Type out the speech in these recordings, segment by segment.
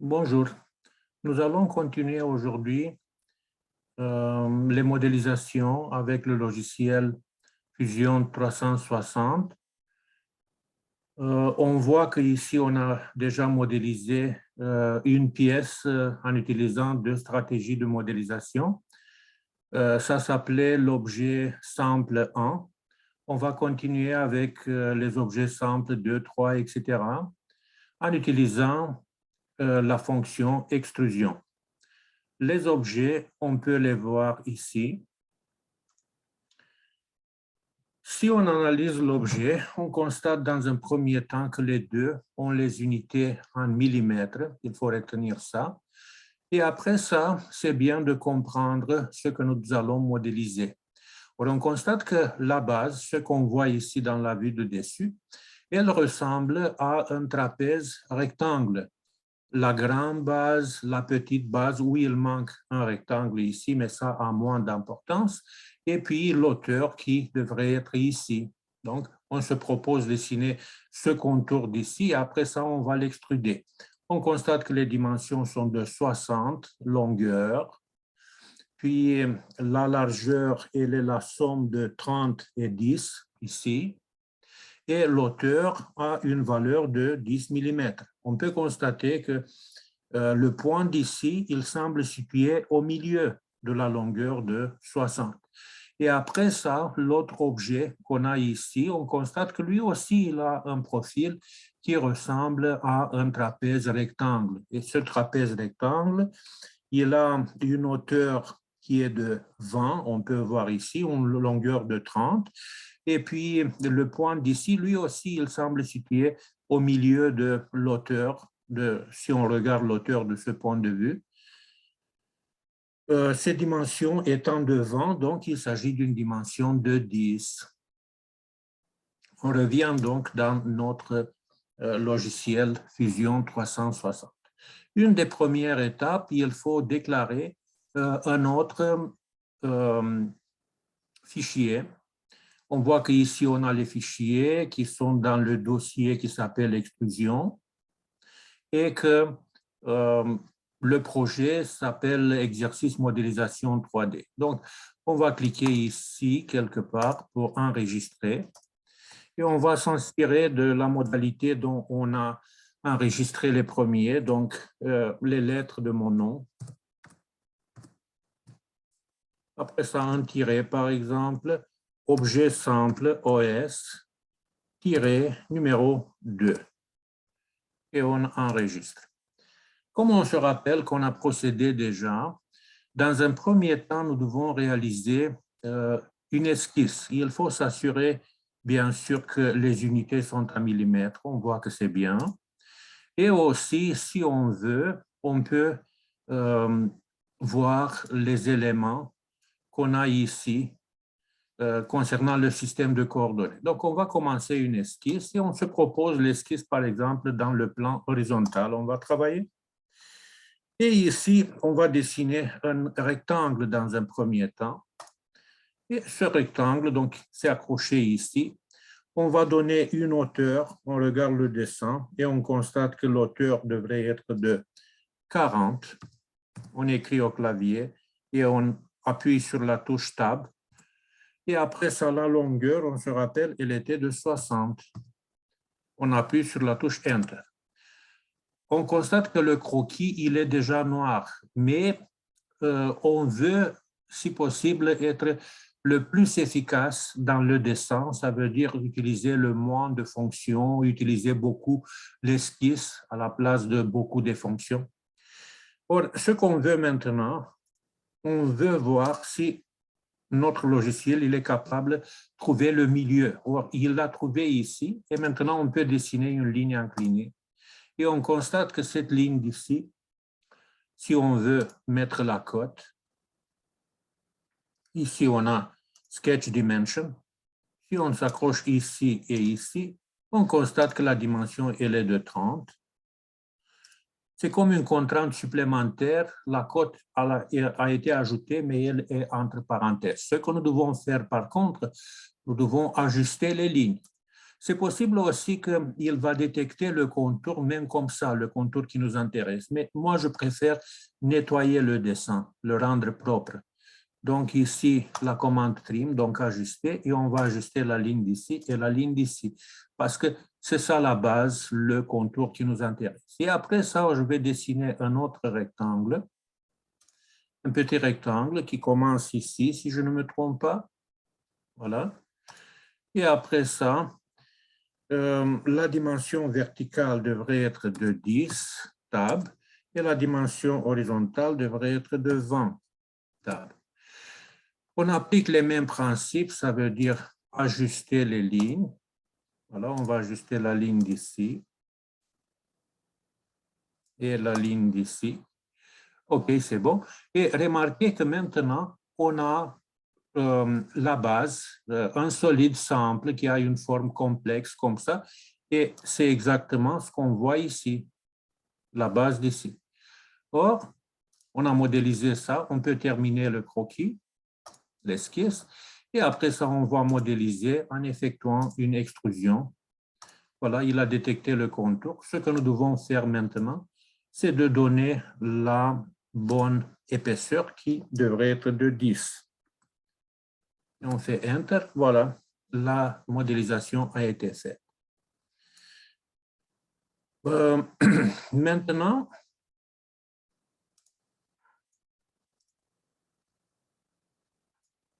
Bonjour, nous allons continuer aujourd'hui les modélisations avec le logiciel Fusion 360. On voit qu'ici, on a déjà modélisé une pièce en utilisant deux stratégies de modélisation. Ça s'appelait l'objet sample 1. On va continuer avec les objets samples 2, 3, etc. en utilisant la fonction extrusion. Les objets, on peut les voir ici. Si on analyse l'objet, on constate dans un premier temps que les deux ont les unités en millimètres. Il faut retenir ça. Et après ça, c'est bien de comprendre ce que nous allons modéliser. On constate que la base, ce qu'on voit ici dans la vue de dessus, elle ressemble à un trapèze rectangle. La grande base, la petite base, où il manque un rectangle ici, mais ça a moins d'importance, et puis l'auteur qui devrait être ici. Donc, on se propose de dessiner ce contour d'ici, après ça, on va l'extruder. On constate que les dimensions sont de 60 longueurs, puis la largeur, elle est la somme de 30 et 10 ici, et l'auteur a une valeur de 10 mm. On peut constater que le point d'ici, il semble situé au milieu de la longueur de 60. Et après ça, l'autre objet qu'on a ici, on constate que lui aussi, il a un profil qui ressemble à un trapèze rectangle. Et ce trapèze rectangle, il a une hauteur qui est de 20, on peut voir ici, une longueur de 30. Et puis, le point d'ici, lui aussi, il semble situé au milieu de l'auteur, si on regarde l'auteur de ce point de vue. Ces dimensions étant de 20, donc il s'agit d'une dimension de 10. On revient donc dans notre logiciel Fusion 360. Une des premières étapes, il faut déclarer un autre fichier. On voit qu'ici, on a les fichiers qui sont dans le dossier qui s'appelle extrusion et que le projet s'appelle exercice modélisation 3D. Donc, on va cliquer ici quelque part pour enregistrer et on va s'inspirer de la modalité dont on a enregistré les premiers, donc les lettres de mon nom. Après ça, un tiret, par exemple, objet simple OS, numéro 2. Et on enregistre. Comme on se rappelle qu'on a procédé déjà, dans un premier temps, nous devons réaliser une esquisse. Il faut s'assurer, bien sûr, que les unités sont en millimètres. On voit que c'est bien. Et aussi, si on veut, on peut voir les éléments qu'on a ici concernant le système de coordonnées. Donc, on va commencer une esquisse et on se propose l'esquisse, par exemple, dans le plan horizontal. On va travailler. Et ici, on va dessiner un rectangle dans un premier temps. Et ce rectangle, donc, c'est accroché ici. On va donner une hauteur, on regarde le dessin et on constate que l'hauteur devrait être de 40. On écrit au clavier et on appuie sur la touche Tab. Et après ça, la longueur, on se rappelle, elle était de 60. On appuie sur la touche Enter. On constate que le croquis, il est déjà noir, mais on veut, si possible, être le plus efficace dans le dessin. Ça veut dire utiliser le moins de fonctions, utiliser beaucoup l'esquisse à la place de beaucoup de fonctions. Or, ce qu'on veut maintenant, on veut voir si notre logiciel il est capable de trouver le milieu. Or, il l'a trouvé ici, et maintenant on peut dessiner une ligne inclinée. Et on constate que cette ligne d'ici, si on veut mettre la cote, ici on a Sketch Dimension. Si on s'accroche ici et ici, on constate que la dimension elle est de 30. C'est comme une contrainte supplémentaire. La cote a été ajoutée, mais elle est entre parenthèses. Ce que nous devons faire, par contre, nous devons ajuster les lignes. C'est possible aussi qu'il va détecter le contour, même comme ça, le contour qui nous intéresse. Mais moi, je préfère nettoyer le dessin, le rendre propre. Donc ici, la commande trim, donc ajuster, et on va ajuster la ligne d'ici et la ligne d'ici, parce que c'est ça la base, le contour qui nous intéresse. Et après ça, je vais dessiner un autre rectangle, un petit rectangle qui commence ici, si je ne me trompe pas. Voilà. Et après ça, la dimension verticale devrait être de 10 tab et la dimension horizontale devrait être de 20 tab. On applique les mêmes principes, ça veut dire ajuster les lignes. Voilà, on va ajuster la ligne d'ici et la ligne d'ici. OK, c'est bon. Et remarquez que maintenant, on a la base, un solide simple qui a une forme complexe comme ça. Et c'est exactement ce qu'on voit ici, la base d'ici. Or, on a modélisé ça, on peut terminer le croquis, l'esquisse, et après ça, on va modéliser en effectuant une extrusion. Voilà, il a détecté le contour. Ce que nous devons faire maintenant, c'est de donner la bonne épaisseur qui devrait être de 10. Et on fait Enter, voilà, la modélisation a été faite. Maintenant,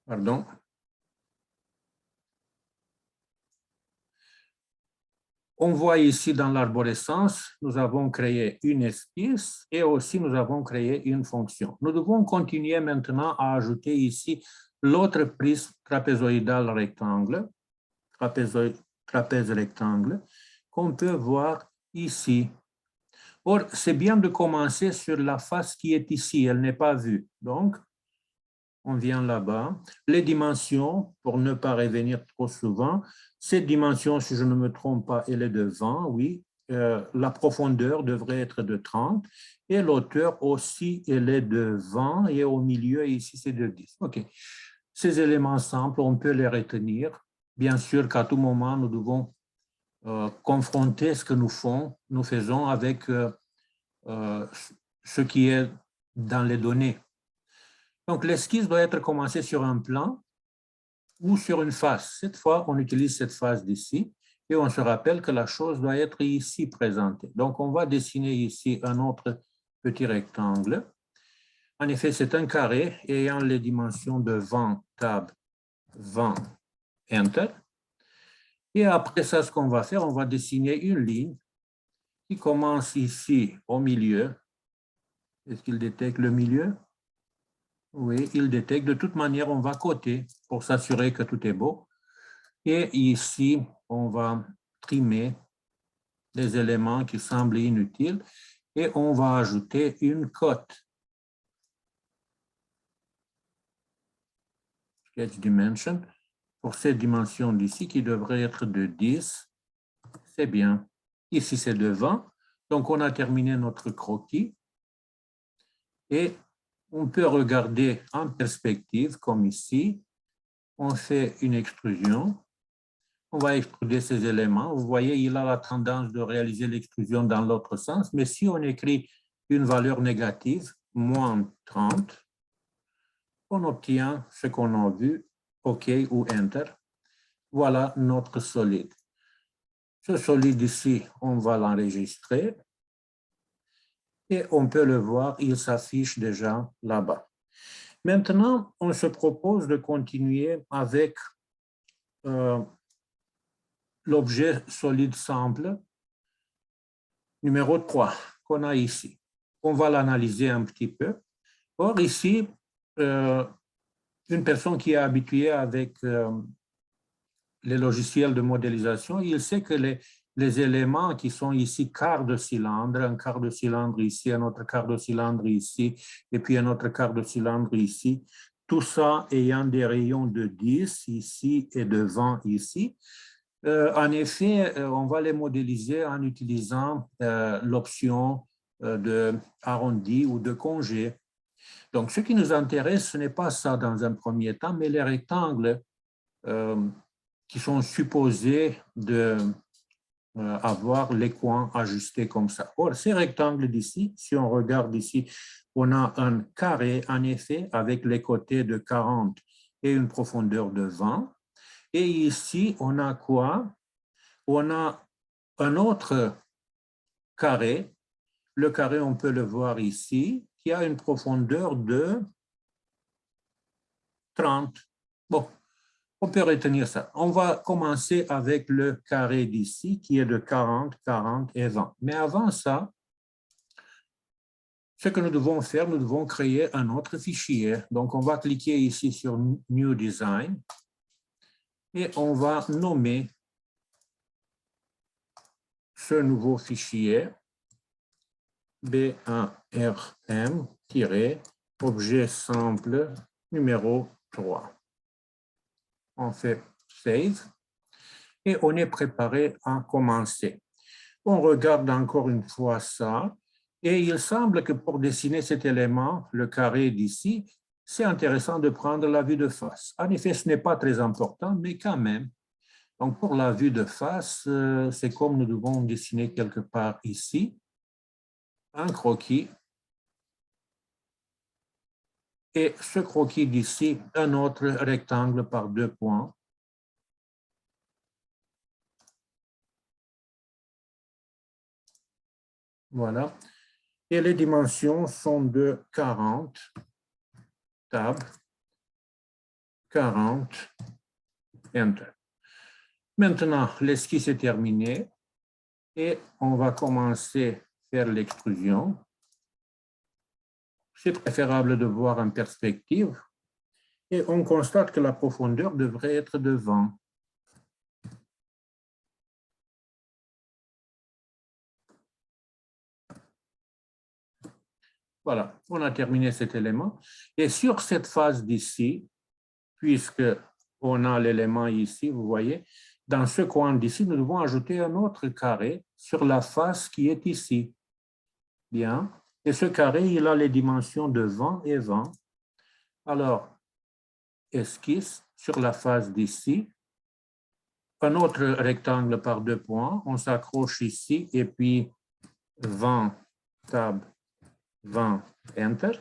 pardon. On voit ici dans l'arborescence, nous avons créé une esquisse et aussi nous avons créé une fonction. Nous devons continuer maintenant à ajouter ici l'autre prisme trapézoïdal rectangle, trapèze rectangle, qu'on peut voir ici. Or, c'est bien de commencer sur la face qui est ici, elle n'est pas vue. Donc, on vient là-bas. Les dimensions, pour ne pas revenir trop souvent, cette dimension, si je ne me trompe pas, elle est de 20, oui. La profondeur devrait être de 30 et l'auteur aussi, elle est de 20 et au milieu, ici, c'est de 10. OK. Ces éléments simples, on peut les retenir. Bien sûr qu'à tout moment, nous devons confronter ce que nous faisons avec ce qui est dans les données. Donc, l'esquisse doit être commencée sur un plan ou sur une face. Cette fois, on utilise cette face d'ici et on se rappelle que la chose doit être ici présentée. Donc, on va dessiner ici un autre petit rectangle. En effet, c'est un carré ayant les dimensions de 20 tab, 20 enter. Et après ça, ce qu'on va faire, on va dessiner une ligne qui commence ici au milieu. Est-ce qu'il détecte le milieu? Oui, il détecte. De toute manière, on va coter pour s'assurer que tout est beau. Et ici, on va trimer les éléments qui semblent inutiles et on va ajouter une cote. Sketch dimension. Pour cette dimension d'ici qui devrait être de 10, c'est bien. Ici, c'est de 20. Donc, on a terminé notre croquis. Et on peut regarder en perspective, comme ici. On fait une extrusion. On va extruder ces éléments. Vous voyez, il a la tendance de réaliser l'extrusion dans l'autre sens. Mais si on écrit une valeur négative, moins 30, on obtient ce qu'on a vu, OK ou Enter. Voilà notre solide. Ce solide ici, on va l'enregistrer. Et on peut le voir, il s'affiche déjà là-bas. Maintenant, on se propose de continuer avec l'objet solide simple numéro 3 qu'on a ici. On va l'analyser un petit peu. Or, ici, une personne qui est habituée avec les logiciels de modélisation, il sait que les éléments qui sont ici, quart de cylindre, un quart de cylindre ici, un autre quart de cylindre ici, et puis un autre quart de cylindre ici, tout ça ayant des rayons de 10 ici et de 20 ici. En effet, on va les modéliser en utilisant l'option de arrondi ou de congé. Donc, ce qui nous intéresse, ce n'est pas ça dans un premier temps, mais les rectangles qui sont supposés avoir les coins ajustés comme ça. Or, ces rectangles d'ici, si on regarde ici, on a un carré, en effet, avec les côtés de 40 et une profondeur de 20. Et ici, on a quoi? On a un autre carré. Le carré, on peut le voir ici, qui a une profondeur de 30. Bon, on peut retenir ça. On va commencer avec le carré d'ici, qui est de 40, 40 et 20. Mais avant ça, ce que nous devons faire, nous devons créer un autre fichier. Donc, on va cliquer ici sur New Design et on va nommer ce nouveau fichier BARM-objet simple numéro 3. On fait Save et on est préparé à commencer. On regarde encore une fois ça et il semble que pour dessiner cet élément, le carré d'ici, c'est intéressant de prendre la vue de face. En effet, ce n'est pas très important, mais quand même. Donc, pour la vue de face, c'est comme nous devons dessiner quelque part ici, un croquis. Et ce croquis d'ici, un autre rectangle par 2 points. Voilà. Et les dimensions sont de 40, tab, 40, enter. Maintenant, l'esquisse est terminée et on va commencer à faire l'extrusion. C'est préférable de voir en perspective et on constate que la profondeur devrait être de 20. Voilà, on a terminé cet élément. Et sur cette face d'ici, puisque on a l'élément ici, vous voyez, dans ce coin d'ici, nous devons ajouter un autre carré sur la face qui est ici. Bien. Et ce carré, il a les dimensions de 20 et 20. Alors, esquisse sur la face d'ici. Un autre rectangle par 2 points. On s'accroche ici et puis 20, tab, 20, enter.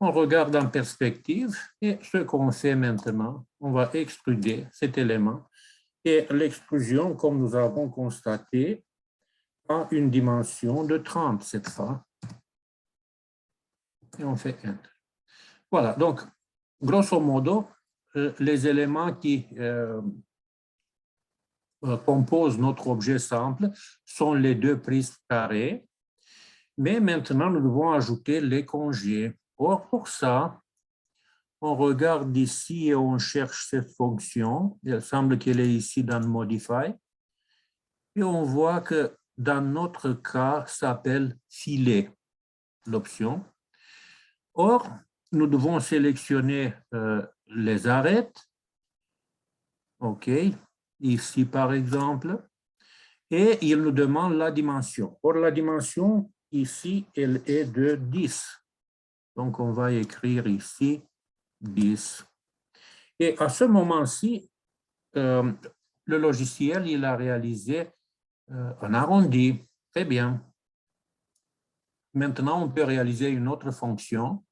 On regarde en perspective et ce qu'on fait maintenant, on va extruder cet élément. Et l'extrusion, comme nous avons constaté, a une dimension de 30 cette fois. Et on fait Enter. Voilà, donc, grosso modo, les éléments qui composent notre objet simple sont les deux prismes carrés. Mais maintenant, nous devons ajouter les congés. Or, pour ça, on regarde ici et on cherche cette fonction. Il semble qu'elle est ici dans Modify. Et on voit que dans notre cas, ça s'appelle filet, l'option. Or, nous devons sélectionner les arêtes. OK, ici par exemple. Et il nous demande la dimension. Or, la dimension ici, elle est de 10. Donc, on va écrire ici 10. Et à ce moment-ci, le logiciel, il a réalisé un arrondi. Très bien. Maintenant, on peut réaliser une autre fonction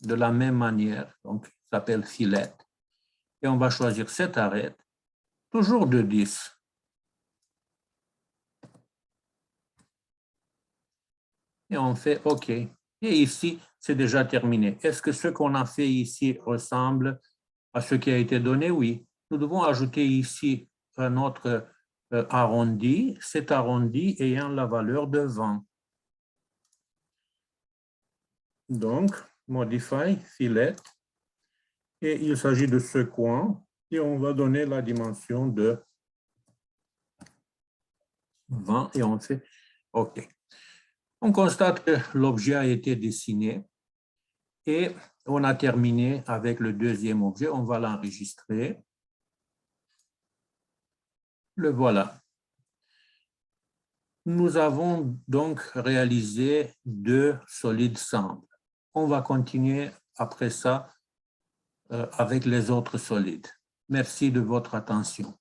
de la même manière. Donc, ça s'appelle filet. Et on va choisir cette arête, toujours de 10. Et on fait OK. Et ici, c'est déjà terminé. Est-ce que ce qu'on a fait ici ressemble à ce qui a été donné? Oui. Nous devons ajouter ici un autre arrondi, cet arrondi ayant la valeur de 20. Donc, Modify, Filet, et il s'agit de ce coin, et on va donner la dimension de 20, et on fait OK. On constate que l'objet a été dessiné, et on a terminé avec le deuxième objet. On va l'enregistrer. Le voilà. Nous avons donc réalisé 2 solides simples. On va continuer après ça avec les autres solides. Merci de votre attention.